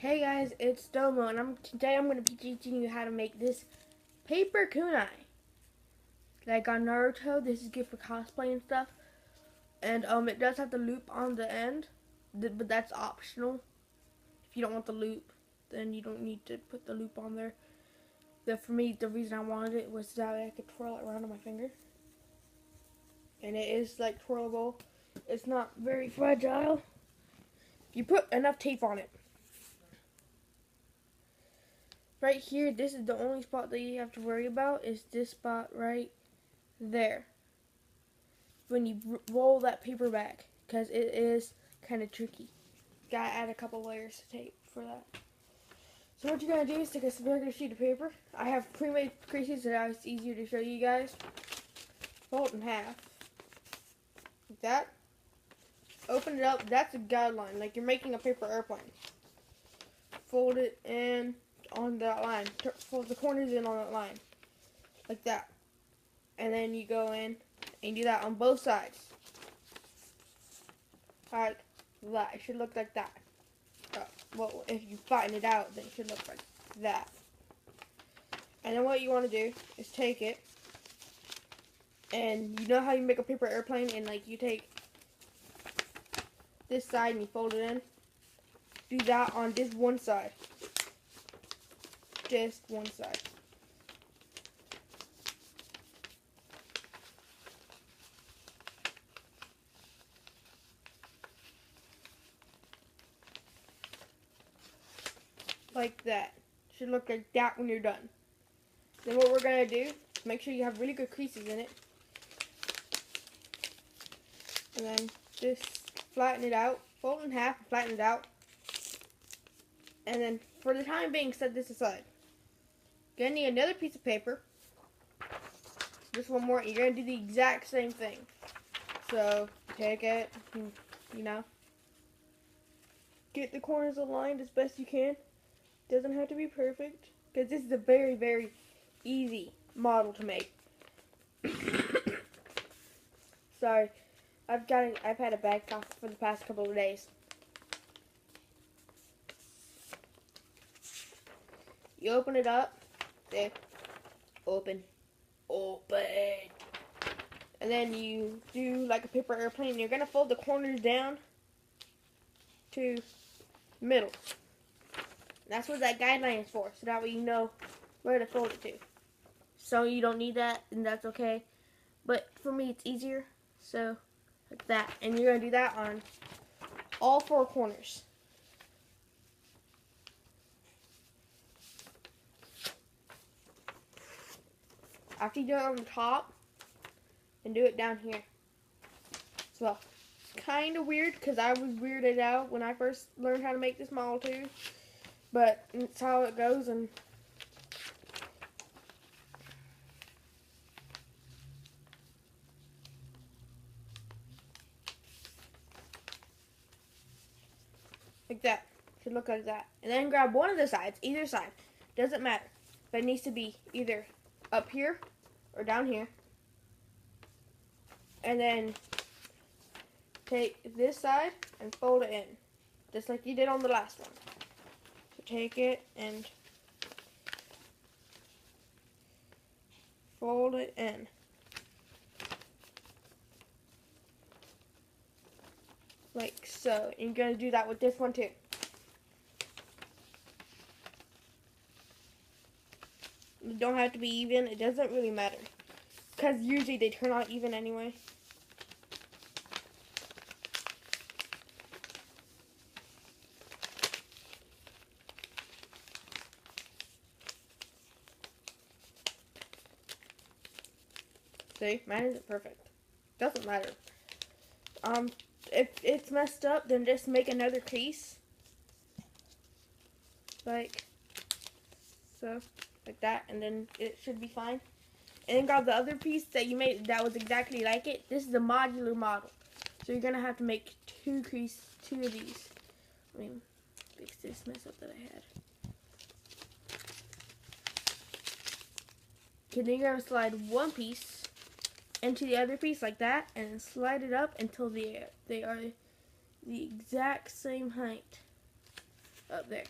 Hey guys, it's Domo, and today I'm going to be teaching you how to make this paper kunai. Like on Naruto, this is good for cosplay and stuff. And it does have the loop on the end, but that's optional. If you don't want the loop, then you don't need to put the loop on there. For me, the reason I wanted it was that way I could twirl it around on my finger. And it is like twirlable. It's not very fragile. You put enough tape on it. Right here, this is the only spot that you have to worry about, is this spot right there. When you roll that paper back, because it is kind of tricky. Gotta add a couple layers of tape for that. So what you're going to do is take a regular sheet of paper. I have pre-made creases so that it's easier to show you guys. Fold it in half. Like that. Open it up. That's a guideline, like you're making a paper airplane. Fold it in on that line. Fold the corners in on that line. Like that. And then you go in and do that on both sides. Like that. It should look like that. Well, if you flatten it out, then it should look like that. And then what you want to do is take it, and you know how you make a paper airplane, and like you take this side and you fold it in? Do that on just one side. Just one side. Like that. Should look like that when you're done. Then what we're going to do, make sure you have really good creases in it. And then just flatten it out. Fold it in half and flatten it out. And then for the time being, set this aside. You're going to need another piece of paper. Just one more. You're going to do the exact same thing. So, take it, get the corners aligned as best you can. Doesn't have to be perfect, because this is a very, very easy model to make. Sorry, I've had a bad cough for the past couple of days. You open it up. There. Open. And then you do like a paper airplane. You're gonna fold the corners down to middle. That's what that guideline is for, so that way you know where to fold it to. So you don't need that, and that's okay. But for me, it's easier, so like that. And you're going to do that on all four corners. After you do it on the top, and do it down here as well. It's kind of weird, because I was weirded out when I first learned how to make this model too. But it's how it goes, and like that. Should look like that. And then grab one of the sides, either side. Doesn't matter. But it needs to be either up here or down here. And then take this side and fold it in. Just like you did on the last one. Take it and fold it in. Like so. And you're going to do that with this one too. You don't have to be even. It doesn't really matter. Because usually they turn out even anyway. See, mine isn't perfect. Doesn't matter. If it's messed up, then just make another crease. Like so. Like that. And then it should be fine. And then grab the other piece that you made that was exactly like it. This is a modular model. So you're going to have to make two of these. Let me fix this mess up that I had. Okay, then you're going to slide one piece into the other piece like that, and then slide it up until they are the exact same height up there.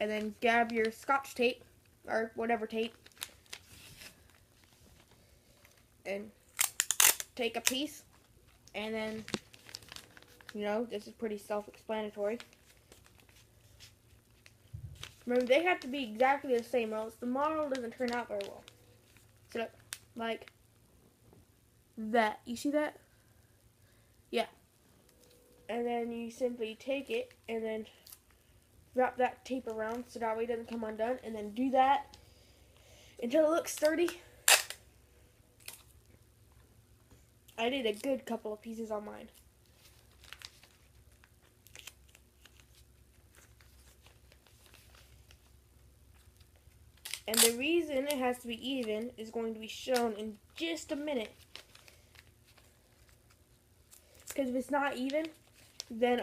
and then grab your Scotch tape or whatever tape and take a piece, and then, you know, this is pretty self-explanatory. Remember, they have to be exactly the same, or else the model doesn't turn out very well. So, look, like that. You see that? Yeah. And then you simply take it and then wrap that tape around so that way it doesn't come undone, and then do that until it looks sturdy. I did a good couple of pieces on mine. And the reason it has to be even is going to be shown in just a minute. Because if it's not even, then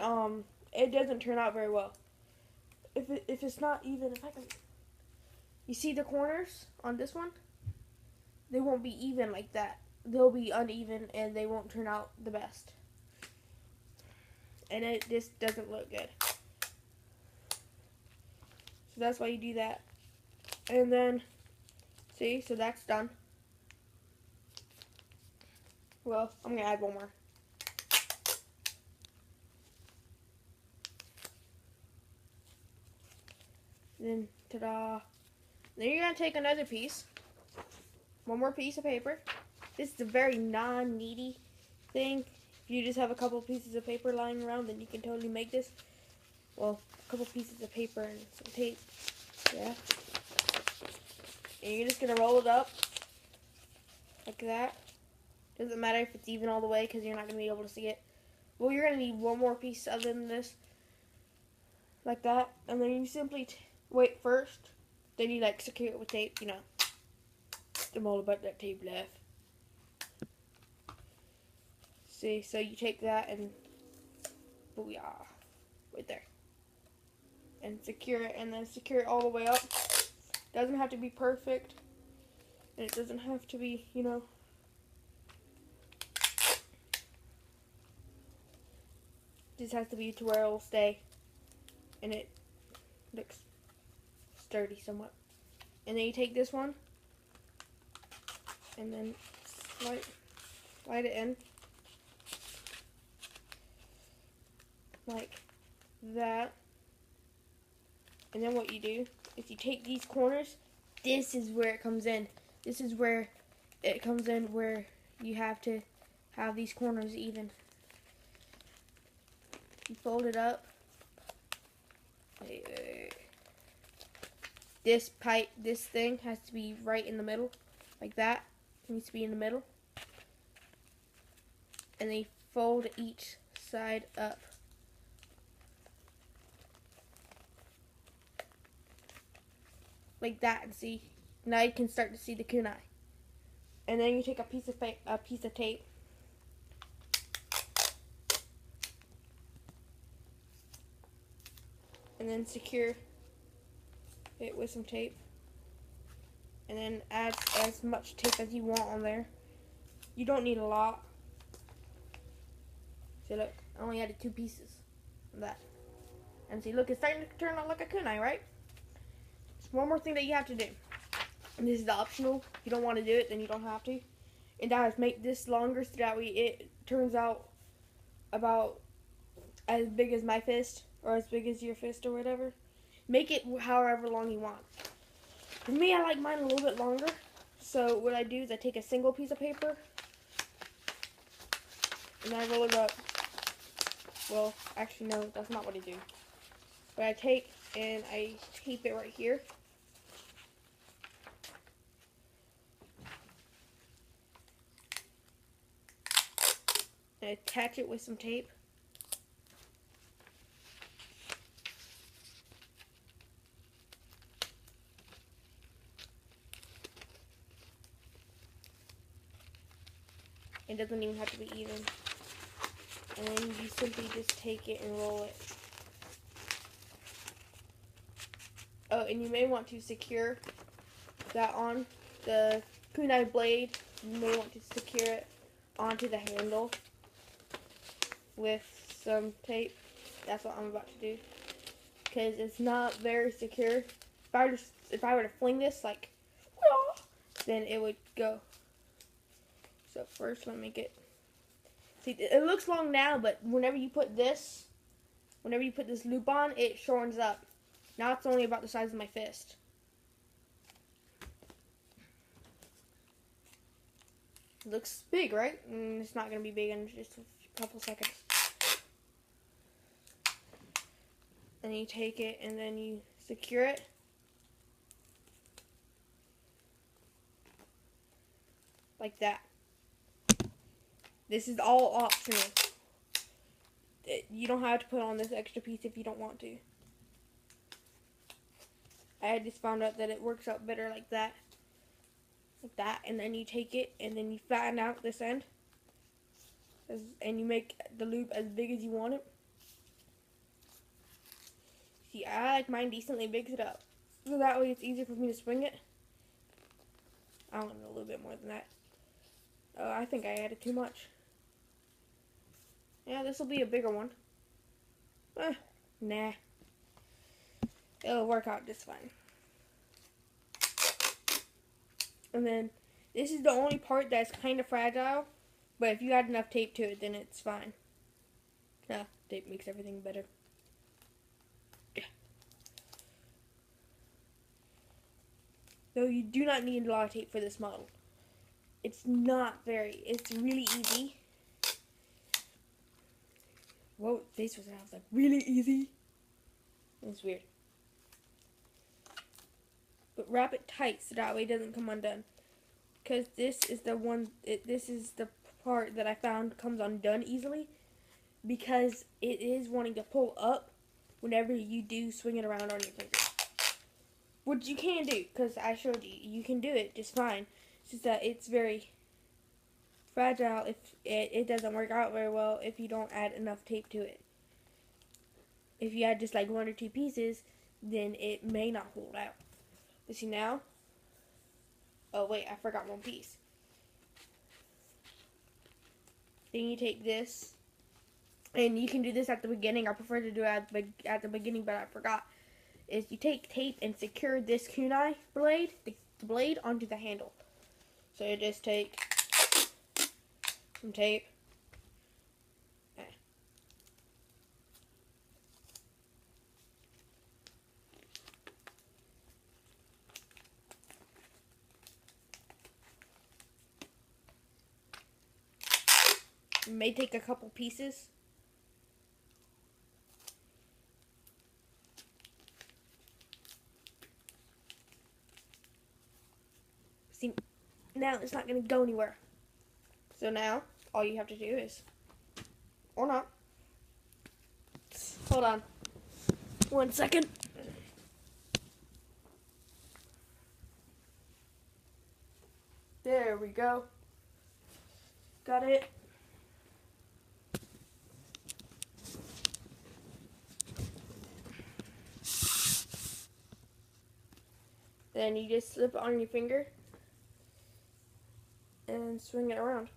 it doesn't turn out very well. If it's not even, if I can, you see the corners on this one? They won't be even like that. They'll be uneven and they won't turn out the best. And it just doesn't look good. So that's why you do that. And then, see, so that's done. Well, I'm going to add one more. Then, ta-da. Then you're going to take another piece. One more piece of paper. This is a very non-needy thing. If you just have a couple pieces of paper lying around, then you can totally make this. Well, a couple pieces of paper and some tape. Yeah. And you're just going to roll it up like that. Doesn't matter if it's even all the way because you're not going to be able to see it. Well, you're going to need one more piece other than this. Like that. And then you simply wait first. Then you like secure it with tape, you know. I'm all about that tape left. See, so you take that and booyah. Right there. And secure it, and then secure it all the way up. Doesn't have to be perfect. And it doesn't have to be, you know. Just has to be to where it will stay. And it looks sturdy somewhat. And then you take this one. And then slide it in. Like that. And then what you do is you take these corners. This is where it comes in. This is where it comes in, where you have to have these corners even. You fold it up. This thing has to be right in the middle, like that. It needs to be in the middle. And then you fold each side up. Like that, and see, now you can start to see the kunai. And then you take a piece of tape, and then secure it with some tape, and then add as much tape as you want on there. You don't need a lot. See, look, I only added 2 pieces of that. And see, look, it's starting to turn out like a kunai, right? One more thing that you have to do, and this is optional. If you don't want to do it, then you don't have to. And that is make this longer so that way it turns out about as big as my fist, or as big as your fist, or whatever. Make it however long you want. For me, I like mine a little bit longer. So what I do is I take a single piece of paper, and I roll it up. Well, actually no, that's not what I do. But I take and I tape it right here. And attach it with some tape. It doesn't even have to be even. And then you simply just take it and roll it. Oh, and you may want to secure that on the kunai blade. You may want to secure it onto the handle with some tape. That's what I'm about to do. because it's not very secure. If I were to fling this like, then it would go. So first, let me get. See, it looks long now, but whenever you put this loop on, it shortens up. Now it's only about the size of my fist. It looks big, right? It's not going to be big in just a couple seconds. And you take it and then you secure it. Like that. This is all optional. You don't have to put on this extra piece if you don't want to. I just found out that it works out better like that. Like that. And then you take it and then you flatten out this end. And you make the loop as big as you want it. See, I like mine decently big it up. So that way it's easier for me to swing it. I want a little bit more than that. Oh, I think I added too much. Yeah, this will be a bigger one. Nah. It'll work out just fine. And then, this is the only part that's kind of fragile. But if you add enough tape to it, then it's fine. Yeah, tape makes everything better. Yeah. Though you do not need a lot of tape for this model. It's really easy. Whoa, this was like really easy. It's weird. But wrap it tight so that way it doesn't come undone. Because this is the part that I found comes undone easily. Because it is wanting to pull up whenever you do swing it around on your finger. Which you can do, because I showed you. You can do it just fine. It's just that it's very fragile if it doesn't work out very well if you don't add enough tape to it. If you add just like 1 or 2 pieces, then it may not hold out. But see now? Oh wait, I forgot one piece. Then you take this, and you can do this at the beginning. I prefer to do it at the beginning, but I forgot. Is you take tape and secure this kunai blade, the blade, onto the handle. So you just take some tape. It may take a couple pieces. See, now it's not going to go anywhere. So now, all you have to do is, or not, hold on, 1 second. There we go. Got it. Then you just slip it on your finger and swing it around.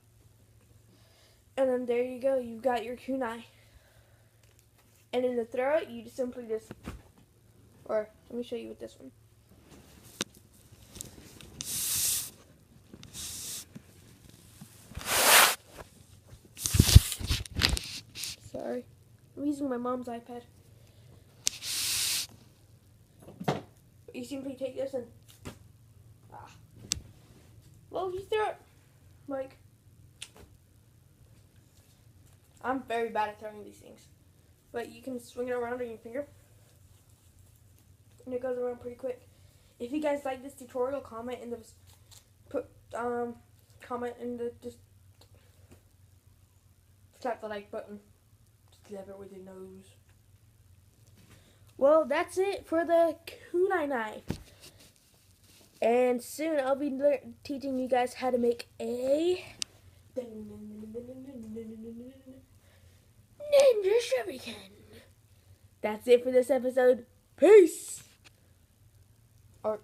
And then there you go, you've got your kunai. And then to throw it, you just simply or let me show you with this one. Sorry, I'm using my mom's iPad. You simply take this and, well, you throw it, like, I'm very bad at throwing these things, but you can swing it around on your finger, and it goes around pretty quick. If you guys like this tutorial, comment in the, just slap the like button, slap it with your nose. Well, that's it for the kunai knife. And soon I'll be teaching you guys how to make a ninja shuriken. That's it for this episode. Peace. Or